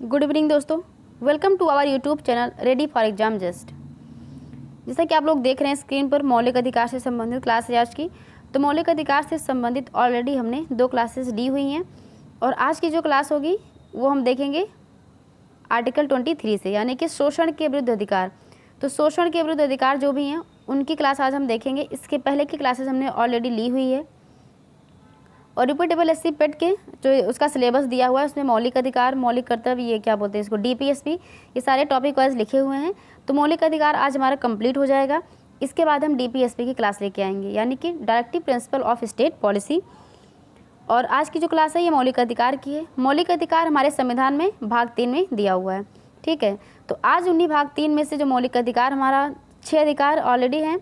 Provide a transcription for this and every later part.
Good evening दोस्तों, welcome to our YouTube channel ready for exam just. जैसा कि आप लोग देख रहे हैं स्क्रीन पर मौलिक अधिकार से संबंधित क्लास है आज की। तो मौलिक अधिकार से संबंधित ऑलरेडी हमने 2 क्लासेस दी हुई हैं और आज की जो क्लास होगी वो हम देखेंगे आर्टिकल 23 से, यानी कि शोषण के विरुद्ध अधिकार। तो शोषण के विरुद्ध अधिकार जो भी हैं उनकी क्लास आज हम देखेंगे। इसके पहले की क्लासेस हमने ऑलरेडी ली हुई है और रिपीटेबल एससी पेट के जो उसका सिलेबस दिया हुआ है उसमें मौलिक अधिकार, मौलिक कर्तव्य, ये क्या बोलते हैं इसको, डीपीएसपी, ये सारे टॉपिक वाइज लिखे हुए हैं। तो मौलिक अधिकार आज हमारा कंप्लीट हो जाएगा। इसके बाद हम डीपीएसपी की क्लास लेके आएंगे, यानी कि directive principle of state policy. और आज की जो क्लास है ये मौलिक अधिकार की है। मौलिक अधिकार हमारे संविधान में भाग 3 में दिया हुआ है, ठीक है। तो आज उन्हीं भाग 3 में से जो मौलिक अधिकार, हमारा 6 अधिकार ऑलरेडी हैं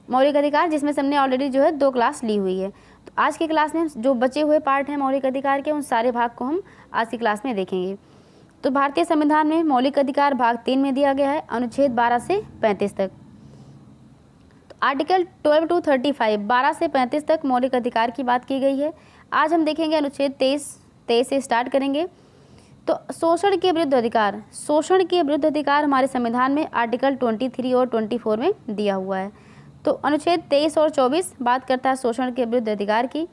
मौलिक अधिकार, जिसमें से हमने ऑलरेडी जो है 2 क्लास ली हुई है। तो आज की क्लास में जो बचे हुए पार्ट हैं मौलिक अधिकार के, उन सारे भाग को हम आज की क्लास में देखेंगे। तो भारतीय संविधान में मौलिक अधिकार भाग 3 में दिया गया है, अनुच्छेद 12 से 35 तक। तो आर्टिकल 12 to 35, 12 से 35 तक मौलिक अधिकार की बात की गई है। आज हम देखेंगे अनुच्छेद 23 से स्टार्ट करेंगे। तो शोषण के विरुद्ध अधिकार, शोषण के विरुद्ध अधिकार हमारे संविधान में आर्टिकल 23 और 24 में दिया हुआ है। तो अनुच्छेद 23 और 24 बात करता है शोषण के विरुद्ध अधिकार की।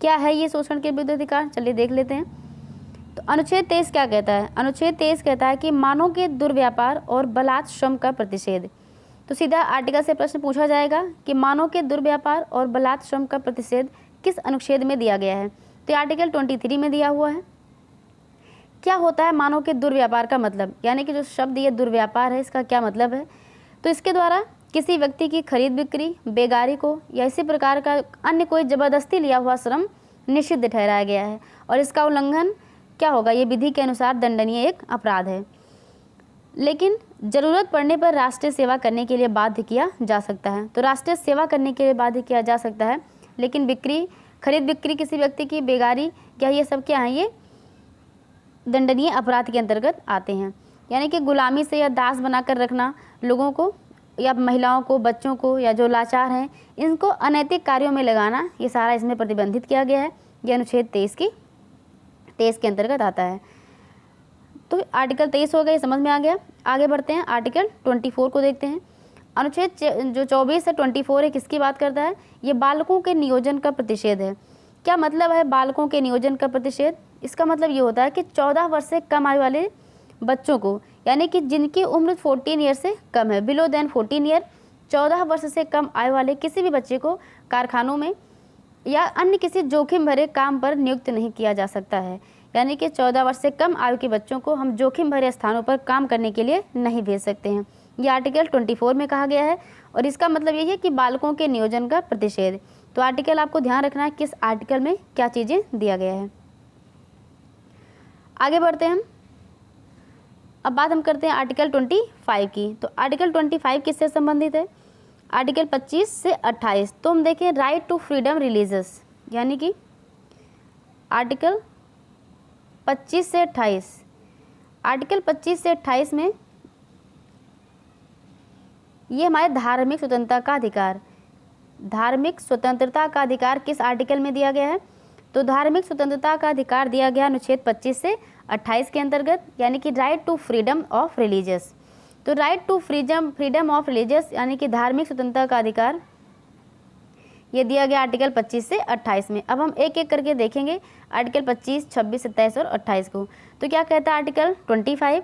क्या है ये शोषण के विरुद्ध अधिकार, चलिए देख लेते हैं। तो अनुच्छेद 23 क्या कहता है? अनुच्छेद 23 कहता है कि मानव के दुर्व्यापार और बलात् श्रम का प्रतिषेध। तो सीधा आर्टिकल से प्रश्न पूछा जाएगा कि मानव के दुर्व्यापार और बलात् श्रम का प्रतिषेध किस अनुच्छेद में दिया गया है? तो आर्टिकल 23 में दिया हुआ है। क्या होता है मानव के दुर्व्यापार का मतलब, यानी कि जो शब्द ये दुर्व्यापार है इसका क्या मतलब है? तो इसके द्वारा किसी व्यक्ति की खरीद बिक्री, बेगारी को या इसी प्रकार का अन्य कोई जबरदस्ती लिया हुआ श्रम निषिद्ध ठहराया गया है और इसका उल्लंघन क्या होगा, ये विधि के अनुसार दंडनीय एक अपराध है। लेकिन जरूरत पड़ने पर राष्ट्रीय सेवा करने के लिए बाध्य किया जा सकता है। तो राष्ट्रीय सेवा करने के लिए बाध्य किया जा सकता है, लेकिन बिक्री, खरीद बिक्री किसी व्यक्ति की, बेगारी, क्या ये सब क्या है, ये दंडनीय अपराध के अंतर्गत आते हैं। यानी कि गुलामी से या दास बनाकर रखना लोगों को या महिलाओं को, बच्चों को, या जो लाचार हैं इनको अनैतिक कार्यों में लगाना, ये सारा इसमें प्रतिबंधित किया गया है। ये अनुच्छेद 23 के अंतर्गत आता है। तो आर्टिकल 23 हो गया, समझ में आ गया। आगे बढ़ते हैं, आर्टिकल 24 को देखते हैं। अनुच्छेद जो 24 से 24 है किसकी बात करता है? ये बालकों के नियोजन का प्रतिषेध है। क्या मतलब है बालकों के नियोजन का प्रतिषेध? इसका मतलब ये होता है कि 14 वर्ष से कम आयु वाले बच्चों को, यानी कि जिनकी उम्र 14 ईयर से कम है, बिलो देन 14 ईयर, 14 वर्ष से कम आयु वाले किसी भी बच्चे को कारखानों में या अन्य किसी जोखिम भरे काम पर नियुक्त नहीं किया जा सकता है। यानी कि 14 वर्ष से कम आयु के बच्चों को हम जोखिम भरे स्थानों पर काम करने के लिए नहीं भेज सकते हैं। ये आर्टिकल 24 में कहा गया है और इसका मतलब यही है कि बालकों के नियोजन का प्रतिषेध। तो आर्टिकल आपको ध्यान रखना है किस आर्टिकल में क्या चीज़ें दिया गया है। आगे बढ़ते हैं हम। अब बात हम करते हैं आर्टिकल 25 की। तो आर्टिकल 25 किससे संबंधित है? आर्टिकल 25 से 28। तो हम देखें राइट टू फ्रीडम रिलीजियस, यानी कि आर्टिकल 25 से 28। आर्टिकल 25 से 28 में ये हमारे धार्मिक स्वतंत्रता का अधिकार, धार्मिक स्वतंत्रता का अधिकार किस आर्टिकल में दिया गया है? तो धार्मिक स्वतंत्रता का अधिकार दिया गया अनुच्छेद 25 से 28 के अंतर्गत, यानी कि right to freedom of religious. तो right to freedom of religious यानी कि धार्मिक स्वतंत्रता का अधिकार ये दिया गया आर्टिकल 25 से 28 में। अब हम एक एक करके देखेंगे आर्टिकल 25, 26, 27 और 28 को। तो क्या कहता है आर्टिकल 25?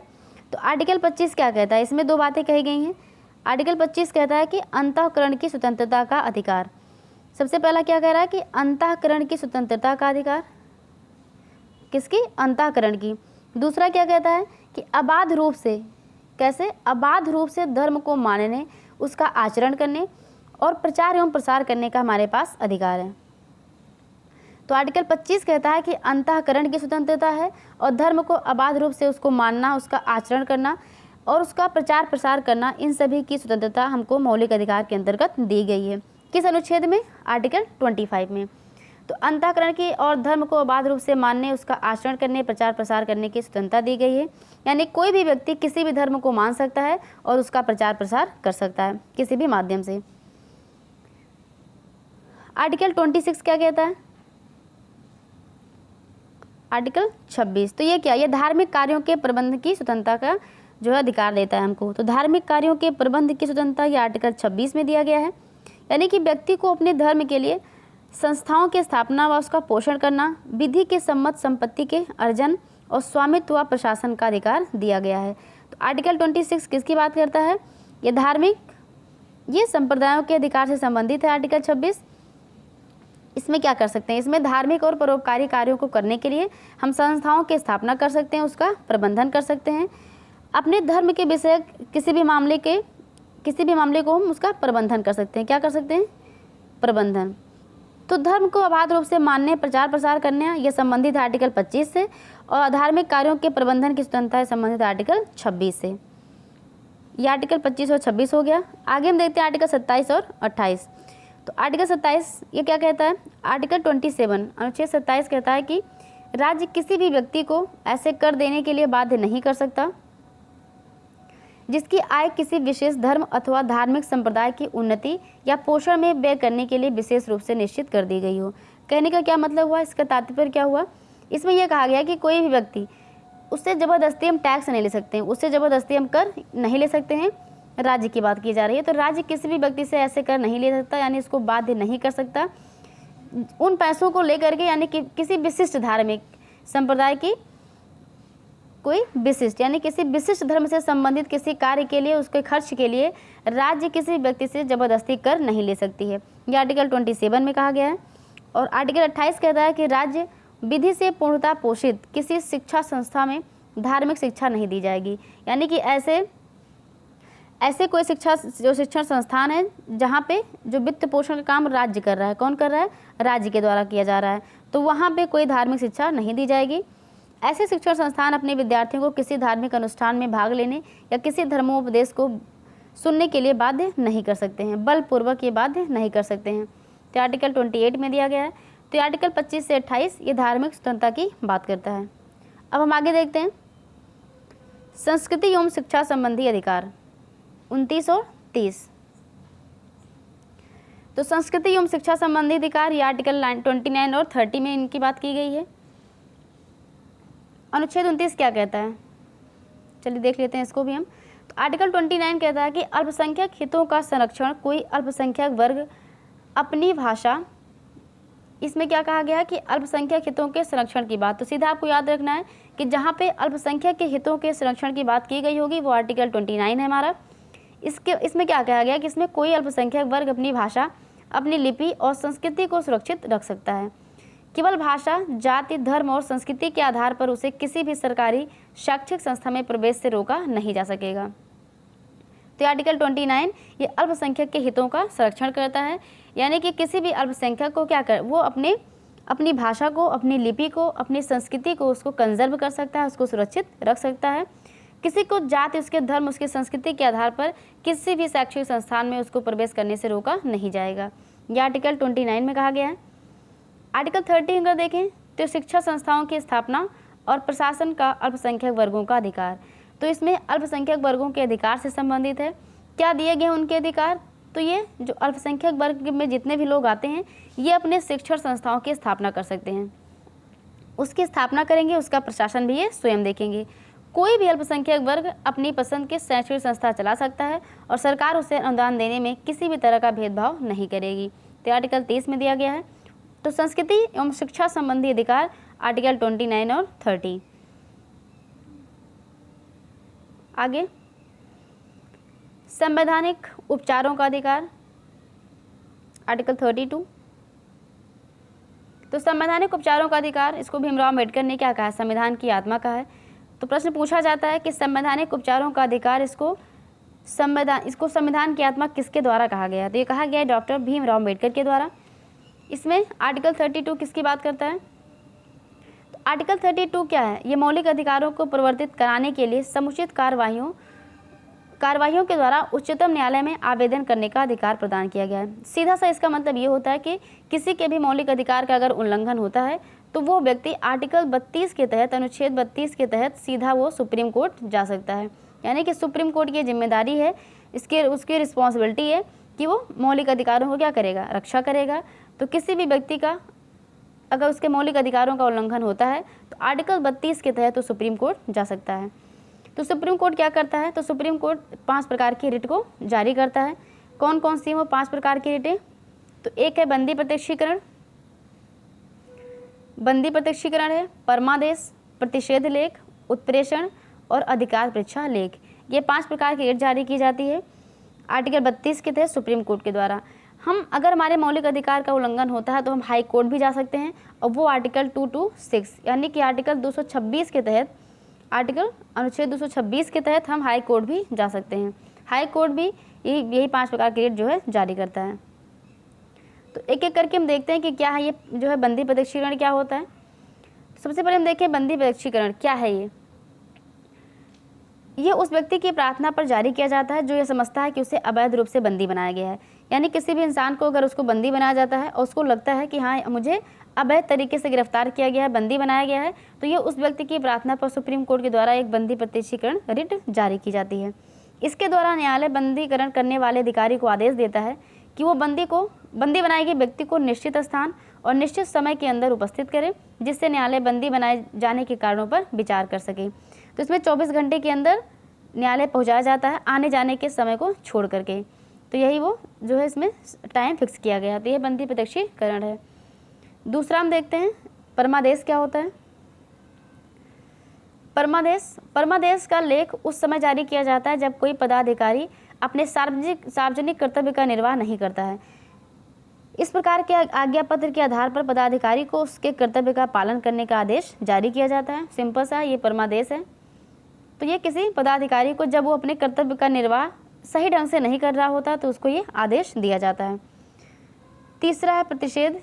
तो आर्टिकल 25 क्या कहता है? इसमें 2 बातें कही गई हैं। आर्टिकल 25 कहता है कि अंतःकरण की स्वतंत्रता का अधिकार। सबसे पहला क्या कह रहा है कि अंतःकरण की स्वतंत्रता का अधिकार, किसकी? अंतःकरण की। दूसरा क्या कहता है कि अबाध रूप से, कैसे? अबाध रूप से धर्म को मानने, उसका आचरण करने और प्रचार एवं प्रसार करने का हमारे पास अधिकार है। तो आर्टिकल 25 कहता है कि अंतःकरण की स्वतंत्रता है और धर्म को अबाध रूप से उसको मानना, उसका आचरण करना और उसका प्रचार प्रसार करना, इन सभी की स्वतंत्रता हमको मौलिक अधिकार के अंतर्गत दी गई है। किस अनुच्छेद में? आर्टिकल 25 में। तो अंतःकरण की और धर्म को अबाध रूप से मानने, उसका आचरण करने, प्रचार प्रसार करने की स्वतंत्रता दी गई है। यानी कोई भी व्यक्ति किसी भी धर्म को मान सकता है और उसका प्रचार प्रसार कर सकता है किसी भी माध्यम से। आर्टिकल 26 क्या कहता है? आर्टिकल 26। तो ये क्या, ये धार्मिक कार्यों के प्रबंध की स्वतंत्रता का जो है अधिकार देता है हमको। तो धार्मिक कार्यों के प्रबंध की स्वतंत्रता ये आर्टिकल 26 में दिया गया है। यानी कि व्यक्ति को अपने धर्म के लिए संस्थाओं की स्थापना व उसका पोषण करना, विधि के सम्मत संपत्ति के अर्जन और स्वामित्व व प्रशासन का अधिकार दिया गया है। तो आर्टिकल 26 किसकी बात करता है, ये धार्मिक, ये संप्रदायों के अधिकार से संबंधित है। आर्टिकल 26 इसमें क्या कर सकते हैं, इसमें धार्मिक और परोपकारी कार्यों को करने के लिए हम संस्थाओं की स्थापना कर सकते हैं, उसका प्रबंधन कर सकते हैं। अपने धर्म के विषय किसी भी मामले को हम उसका प्रबंधन कर सकते हैं। क्या कर सकते हैं, प्रबंधन। तो धर्म को अबाध रूप से मानने, प्रचार प्रसार करने, यह संबंधित है आर्टिकल 25 से। और धार्मिक कार्यों के प्रबंधन की स्वतंत्रता है संबंधित आर्टिकल 26 से। ये आर्टिकल 25 और 26 हो गया। आगे हम देखते हैं आर्टिकल 27 और 28। तो आर्टिकल 27 ये क्या कहता है, आर्टिकल 27 अनुच्छेद 27 कहता है कि राज्य किसी भी व्यक्ति को ऐसे कर देने के लिए बाध्य नहीं कर सकता जिसकी आय किसी विशेष धर्म अथवा धार्मिक संप्रदाय की उन्नति या पोषण में व्यय करने के लिए विशेष रूप से निश्चित कर दी गई हो। कहने का क्या मतलब हुआ, इसका तात्पर्य क्या हुआ, इसमें यह कहा गया कि कोई भी व्यक्ति, उससे ज़बरदस्ती हम टैक्स नहीं ले सकते हैं, उससे ज़बरदस्ती हम कर नहीं ले सकते हैं। राज्य की बात की जा रही है। तो राज्य किसी भी व्यक्ति से ऐसे कर नहीं ले सकता, यानी इसको बाध्य नहीं कर सकता उन पैसों को लेकर के, यानी कि किसी विशिष्ट धार्मिक संप्रदाय की कोई विशिष्ट, यानी किसी विशिष्ट धर्म से संबंधित किसी कार्य के लिए, उसके खर्च के लिए राज्य किसी व्यक्ति से ज़बरदस्ती कर नहीं ले सकती है। यह आर्टिकल 27 में कहा गया है। और आर्टिकल 28 कहता है कि राज्य विधि से पूर्णतः पोषित किसी शिक्षा संस्था में धार्मिक शिक्षा नहीं दी जाएगी। यानी कि ऐसे कोई शिक्षण संस्थान है जहाँ पे जो वित्त पोषण का काम राज्य कर रहा है, कौन कर रहा है, राज्य के द्वारा किया जा रहा है, तो वहाँ पे कोई धार्मिक शिक्षा नहीं दी जाएगी। ऐसे शिक्षण संस्थान अपने विद्यार्थियों को किसी धार्मिक अनुष्ठान में भाग लेने या किसी धर्मोपदेश को सुनने के लिए बाध्य नहीं कर सकते हैं, बलपूर्वक ये बाध्य नहीं कर सकते हैं। तो आर्टिकल 28 में दिया गया है। तो आर्टिकल 25 से 28 ये धार्मिक स्वतंत्रता की बात करता है। अब हम आगे देखते हैं संस्कृति एवं शिक्षा संबंधी अधिकार 29 और 30। तो संस्कृति एवं शिक्षा संबंधी अधिकार ये आर्टिकल 29 और 30 में इनकी बात की गई है। अनुच्छेद 29 क्या कहता है, चलिए देख लेते हैं इसको भी हम। तो आर्टिकल 29 कहता है कि अल्पसंख्यक हितों का संरक्षण, कोई अल्पसंख्यक वर्ग अपनी भाषा, इसमें क्या कहा गया है कि अल्पसंख्यक हितों के संरक्षण की बात। तो सीधा आपको याद रखना है कि जहाँ पे अल्पसंख्यक के हितों के संरक्षण की बात की गई होगी वो आर्टिकल 29 है हमारा। इसमें क्या कहा गया कि इसमें कोई अल्पसंख्यक वर्ग अपनी भाषा, अपनी लिपि और संस्कृति को सुरक्षित रख सकता है। केवल भाषा, जाति, धर्म और संस्कृति के आधार पर उसे किसी भी सरकारी शैक्षिक संस्था में प्रवेश से रोका नहीं जा सकेगा। तो आर्टिकल 29 ये अल्पसंख्यक के हितों का संरक्षण करता है। यानी कि किसी भी अल्पसंख्यक को क्या कर, वो अपनी भाषा को, अपनी लिपि को, अपनी संस्कृति को उसको कंजर्व कर सकता है, उसको सुरक्षित रख सकता है। किसी को जाति, उसके धर्म, उसकी संस्कृति के आधार पर किसी भी शैक्षिक संस्थान में उसको प्रवेश करने से रोका नहीं जाएगा। यह आर्टिकल 29 में कहा गया है। आर्टिकल 30 अगर देखें तो शिक्षा संस्थाओं की स्थापना और प्रशासन का अल्पसंख्यक वर्गों का अधिकार। तो इसमें अल्पसंख्यक वर्गों के अधिकार से संबंधित है। क्या दिए गए उनके अधिकार, तो ये जो अल्पसंख्यक वर्ग में जितने भी लोग आते हैं ये अपने शिक्षण संस्थाओं की स्थापना कर सकते हैं, उसकी स्थापना करेंगे, उसका प्रशासन भी ये स्वयं देखेंगे। कोई भी अल्पसंख्यक वर्ग अपनी पसंद के शैक्षणिक संस्था चला सकता है और सरकार उसे अनुदान देने में किसी भी तरह का भेदभाव नहीं करेगी। तो आर्टिकल 30 में दिया गया है। तो संस्कृति एवं शिक्षा संबंधी अधिकार आर्टिकल 29 और 30। आगे संवैधानिक उपचारों का अधिकार आर्टिकल 32। तो संवैधानिक उपचारों का अधिकार, इसको भीमराव अम्बेडकर ने क्या कहा, संविधान की आत्मा का है। तो प्रश्न पूछा जाता है कि संवैधानिक उपचारों का अधिकार, इसको संविधान की आत्मा किसके द्वारा कहा गया। तो ये कहा गया है डॉक्टर भीमराव अम्बेडकर के द्वारा। इसमें आर्टिकल 32 किसकी बात करता है, तो आर्टिकल 32 क्या है, ये मौलिक अधिकारों को प्रवर्तित कराने के लिए समुचित कार्यवाहियों के द्वारा उच्चतम न्यायालय में आवेदन करने का अधिकार प्रदान किया गया है। सीधा सा इसका मतलब ये होता है कि किसी के भी मौलिक अधिकार का अगर उल्लंघन होता है तो वो व्यक्ति आर्टिकल 32 के तहत, अनुच्छेद 32 के तहत सीधा वो सुप्रीम कोर्ट जा सकता है। यानी कि सुप्रीम कोर्ट की जिम्मेदारी है, उसकी रिस्पॉन्सिबिलिटी है कि वो मौलिक अधिकारों को क्या करेगा, रक्षा करेगा। तो किसी भी व्यक्ति का अगर उसके मौलिक अधिकारों का उल्लंघन होता है तो आर्टिकल 32 के तहत तो सुप्रीम कोर्ट जा सकता है। तो सुप्रीम कोर्ट क्या करता है, तो सुप्रीम कोर्ट 5 प्रकार की रिट को जारी करता है। कौन कौन सी वो 5 प्रकार की रिटें, तो एक है बंदी प्रत्यक्षीकरण, बंदी प्रत्यक्षीकरण है, परमादेश, प्रतिषेध लेख, उत्प्रेषण और अधिकार परीक्षा लेख। ये 5 प्रकार की रिट जारी की जाती है आर्टिकल 32 के तहत सुप्रीम कोर्ट के द्वारा। हम अगर हमारे मौलिक अधिकार का उल्लंघन होता है तो हम हाई कोर्ट भी जा सकते हैं, और वो आर्टिकल 226 यानी कि आर्टिकल 226 के तहत, अनुच्छेद 226 के तहत हम हाई कोर्ट भी जा सकते हैं। हाई कोर्ट भी यही 5 प्रकार की रिट जो है जारी करता है। तो एक एक करके हम देखते हैं कि क्या है ये जो है बंदी प्रत्यक्षीकरण क्या होता है। सबसे पहले हम देखें बंदी प्रत्यक्षीकरण क्या है। ये उस व्यक्ति की प्रार्थना पर जारी किया जाता है जो ये समझता है कि उसे अवैध रूप से बंदी बनाया गया है। यानी किसी भी इंसान को अगर उसको बंदी बनाया जाता है और उसको लगता है कि हाँ मुझे अवैध तरीके से गिरफ्तार किया गया है, बंदी बनाया गया है, तो ये उस व्यक्ति की प्रार्थना पर सुप्रीम कोर्ट के द्वारा एक बंदी प्रत्यक्षीकरण रिट जारी की जाती है। इसके द्वारा न्यायालय बंदीकरण करने वाले अधिकारी को आदेश देता है कि वो बंदी बनाए गए व्यक्ति को निश्चित स्थान और निश्चित समय के अंदर उपस्थित करे, जिससे न्यायालय बंदी बनाए जाने के कारणों पर विचार कर सके। तो इसमें 24 घंटे के अंदर न्यायालय पहुंचाया जाता है आने जाने के समय को छोड़ करके। तो यही वो जो है इसमें टाइम फिक्स किया गया। तो यह बंदी प्रत्यक्षीकरण है। दूसरा हम देखते हैं परमादेश क्या होता है। परमादेश का लेख उस समय जारी किया जाता है जब कोई पदाधिकारी अपने सार्वजनिक कर्तव्य का निर्वाह नहीं करता है। इस प्रकार के आज्ञा पत्र के आधार पर पदाधिकारी को उसके कर्तव्य का पालन करने का आदेश जारी किया जाता है। सिंपल सा ये परमादेश है। तो ये किसी पदाधिकारी को जब वो अपने कर्तव्य का निर्वाह सही ढंग से नहीं कर रहा होता तो उसको ये आदेश दिया जाता है। तीसरा है प्रतिषेध।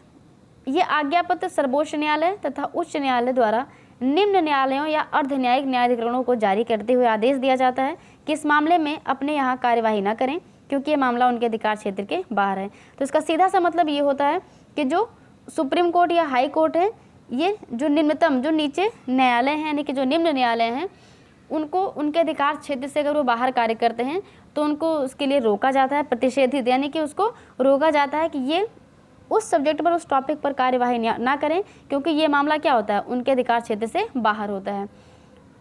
ये आज्ञा पत्र सर्वोच्च न्यायालय तथा उच्च न्यायालय द्वारा निम्न न्यायालयों या अर्ध न्यायिक न्यायाधिकरणों को जारी करते हुए आदेश दिया जाता है कि इस मामले में अपने यहाँ कार्यवाही न करें, क्योंकि ये मामला उनके अधिकार क्षेत्र के बाहर है। तो इसका सीधा सा मतलब ये होता है कि जो सुप्रीम कोर्ट या हाई कोर्ट है, ये जो निम्नतम जो नीचे न्यायालय हैं यानी कि जो निम्न न्यायालय हैं, उनको उनके अधिकार क्षेत्र से अगर वो बाहर कार्य करते हैं तो उनको उसके लिए रोका जाता है। प्रतिषेधित यानी कि उसको रोका जाता है कि ये उस सब्जेक्ट पर, उस टॉपिक पर कार्यवाही ना करें, क्योंकि ये मामला क्या होता है उनके अधिकार क्षेत्र से बाहर होता है।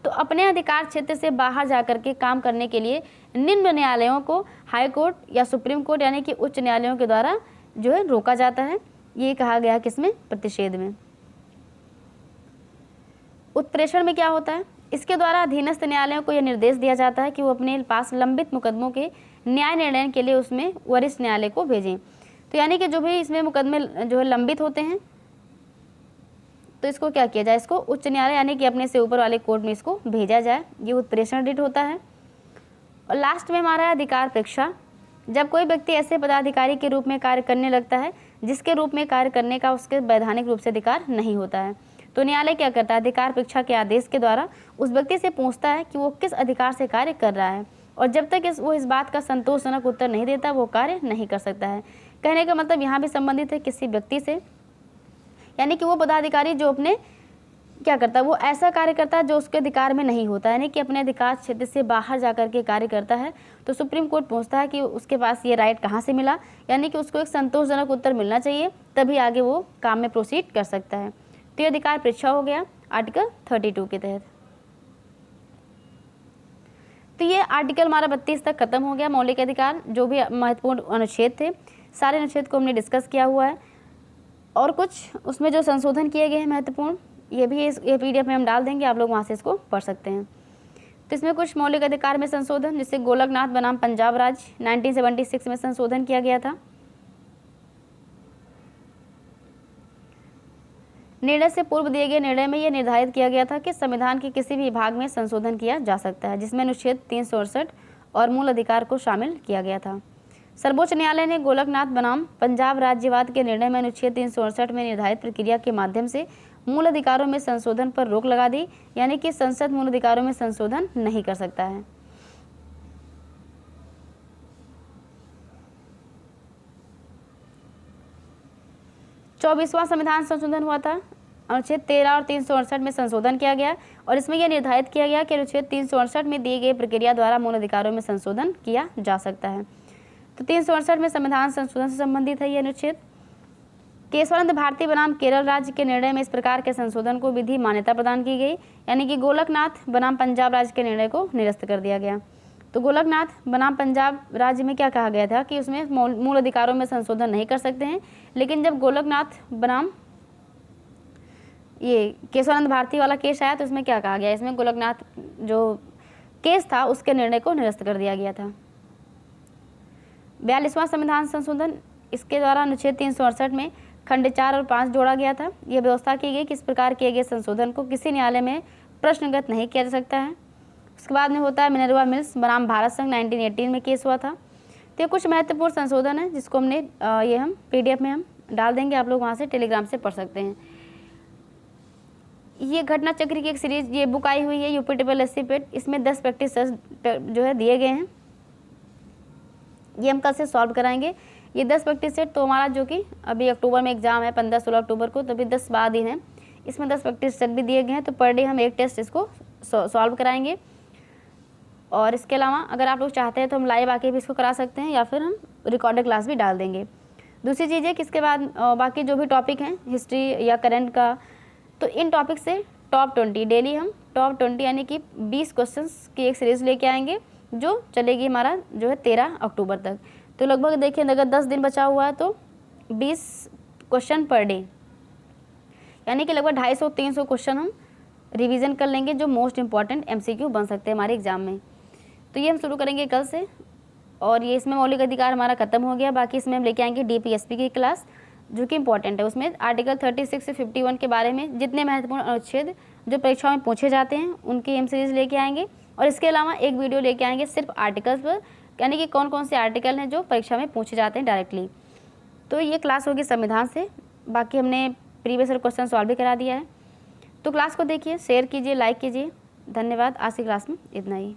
तो अपने अधिकार क्षेत्र से बाहर जाकर के काम करने के लिए निम्न न्यायालयों को हाई कोर्ट या सुप्रीम कोर्ट यानी कि उच्च न्यायालयों के द्वारा जो है रोका जाता है। ये कहा गया किसमें, प्रतिषेध में। उत्प्रेषण में क्या होता है, इसके द्वारा अधीनस्थ न्यायालयों को यह निर्देश दिया जाता है कि वो अपने पास लंबित मुकदमों के न्याय निर्णय के लिए उसमें वरिष्ठ न्यायालय को भेजें। तो यानी कि जो भी इसमें मुकदमे जो है लंबित होते हैं तो इसको क्या किया जाए, इसको उच्च न्यायालय यानी कि अपने से ऊपर वाले कोर्ट में इसको भेजा जाए। ये उत्प्रेषण रिट होता है। और लास्ट में हमारा है अधिकार परीक्षा। जब कोई व्यक्ति ऐसे पदाधिकारी के रूप में कार्य करने लगता है जिसके रूप में कार्य करने का उसके वैधानिक रूप से अधिकार नहीं होता है, तो न्यायालय क्या करता है, अधिकार परीक्षा के आदेश के द्वारा उस व्यक्ति से पूछता है कि वो किस अधिकार से कार्य कर रहा है, और जब तक वो इस बात का संतोषजनक उत्तर नहीं देता वो कार्य नहीं कर सकता है। कहने का मतलब यहाँ भी संबंधित है किसी व्यक्ति से, यानी कि वो पदाधिकारी जो अपने क्या करता है, वो ऐसा कार्य करता है जो उसके अधिकार में नहीं होता है, यानी कि अपने अधिकार क्षेत्र से बाहर जाकर के कार्य करता है। तो सुप्रीम कोर्ट पूछता है कि उसके पास ये राइट कहाँ से मिला, यानी कि उसको एक संतोषजनक उत्तर मिलना चाहिए, तभी आगे वो काम में प्रोसीड कर सकता है। तो ये अधिकार परीक्षा हो गया आर्टिकल 32 के तहत। तो ये आर्टिकल हमारा 32 तक खत्म हो गया। मौलिक अधिकार जो भी महत्वपूर्ण अनुच्छेद थे सारे अनुच्छेद को हमने डिस्कस किया हुआ है, और कुछ उसमें जो संशोधन किए गए हैं महत्वपूर्ण, ये भी ये PDF में हम डाल देंगे, आप लोग वहाँ से इसको पढ़ सकते हैं। तो इसमें कुछ मौलिक अधिकार में संशोधन, जिससे गोलकनाथ बनाम पंजाब राज्य 1976 में संशोधन किया गया था। निर्णय से पूर्व दिए गए निर्णय में यह निर्धारित किया गया था कि संविधान के किसी भी भाग में संशोधन किया जा सकता है, जिसमें अनुच्छेद 368 और मूल अधिकार को शामिल किया गया था। सर्वोच्च न्यायालय ने गोलकनाथ बनाम पंजाब राज्यवाद के निर्णय में अनुच्छेद 368 में निर्धारित प्रक्रिया के माध्यम से मूल अधिकारों में संशोधन पर रोक लगा दी, यानी कि संसद मूल अधिकारों में संशोधन नहीं कर सकता है। चौबीसवां संविधान संशोधन हुआ था। अनुच्छेद 13 और 368 में संशोधन किया गया, और इसमें यह निर्धारित किया गया कि अनुच्छेद 368 में दी गई प्रक्रिया द्वारा मूल अधिकारों में संशोधन किया जा सकता है। तो 368 में संविधान संशोधन से संबंधित है ये अनुच्छेद। केशवानंद भारती बनाम केरल राज्य के निर्णय में इस प्रकार के संशोधन को विधि मान्यता प्रदान की गई, यानी कि गोलकनाथ बनाम पंजाब राज्य के निर्णय को निरस्त कर दिया गया। तो गोलकनाथ बनाम पंजाब राज्य में क्या कहा गया था कि उसमें मूल अधिकारों में संशोधन नहीं कर सकते हैं, लेकिन जब गोलकनाथ बनाम ये केशवानंद भारती वाला केस आया तो उसमें क्या कहा गया, इसमें गोलकनाथ जो केस था उसके निर्णय को निरस्त कर दिया गया था। 42वां संविधान संशोधन, इसके द्वारा अनुच्छेद 368 में खंड 4 और 5 जोड़ा गया था। यह व्यवस्था की गई कि इस प्रकार किए गए संशोधन को किसी न्यायालय में प्रश्नगत नहीं किया जा सकता है। उसके बाद में होता है मिनर्वा मिल्स बनाम भारत संघ, 1918 में केस हुआ था। तो ये कुछ महत्वपूर्ण संशोधन है जिसको हमने ये हम PDF में हम डाल देंगे, आप लोग वहाँ से टेलीग्राम से पढ़ सकते हैं। ये घटना चक्र की एक सीरीज ये बुक आई हुई है UP SC पेट, इसमें 10 प्रैक्टिस जो है दिए गए हैं, ये हम कल से सॉल्व कराएंगे। ये 10 प्रैक्टिस सेट तो हमारा जो कि अभी अक्टूबर में एग्जाम है 15-16 अक्टूबर को, तो अभी 10 बाद ही हैं, इसमें 10 प्रैक्टिस सेट भी दिए गए हैं। तो पर डे हम एक टेस्ट इसको सॉल्व कराएंगे। और इसके अलावा अगर आप लोग चाहते हैं तो हम लाइव आके भी इसको करा सकते हैं या फिर हम रिकॉर्डेड क्लास भी डाल देंगे। दूसरी चीज़ है कि इसके बाद बाकी जो भी टॉपिक हैं हिस्ट्री या करंट का, तो इन टॉपिक से टॉप 20 डेली हम टॉप 20 यानी कि 20 क्वेश्चंस की एक सीरीज़ लेके आएंगे जो चलेगी हमारा जो है 13 अक्टूबर तक। तो लगभग देखिए अगर 10 दिन बचा हुआ है तो 20 क्वेश्चन पर डे, यानी कि लगभग 250-300 क्वेश्चन हम रिवीजन कर लेंगे जो मोस्ट इंपॉर्टेंट MCQ बन सकते हैं हमारे एग्जाम में। तो ये हम शुरू करेंगे कल से। और ये इसमें मौलिक अधिकार हमारा खत्म हो गया, बाकी इसमें हम लेके आएंगे DPSP की क्लास जो कि इंपॉर्टेंट है। उसमें आर्टिकल 36 से 51 के बारे में जितने महत्वपूर्ण अनुच्छेद जो परीक्षाओं में पूछे जाते हैं उनकी हम सीरीज़ लेके आएंगे। और इसके अलावा एक वीडियो लेके आएंगे सिर्फ आर्टिकल्स पर, यानी कि कौन कौन से आर्टिकल हैं जो परीक्षा में पूछे जाते हैं डायरेक्टली। तो ये क्लास होगी संविधान से, बाकी हमने प्रीवियस क्वेश्चन सॉल्व भी करा दिया है। तो क्लास को देखिए, शेयर कीजिए, लाइक कीजिए। धन्यवाद। आज की क्लास में इतना ही।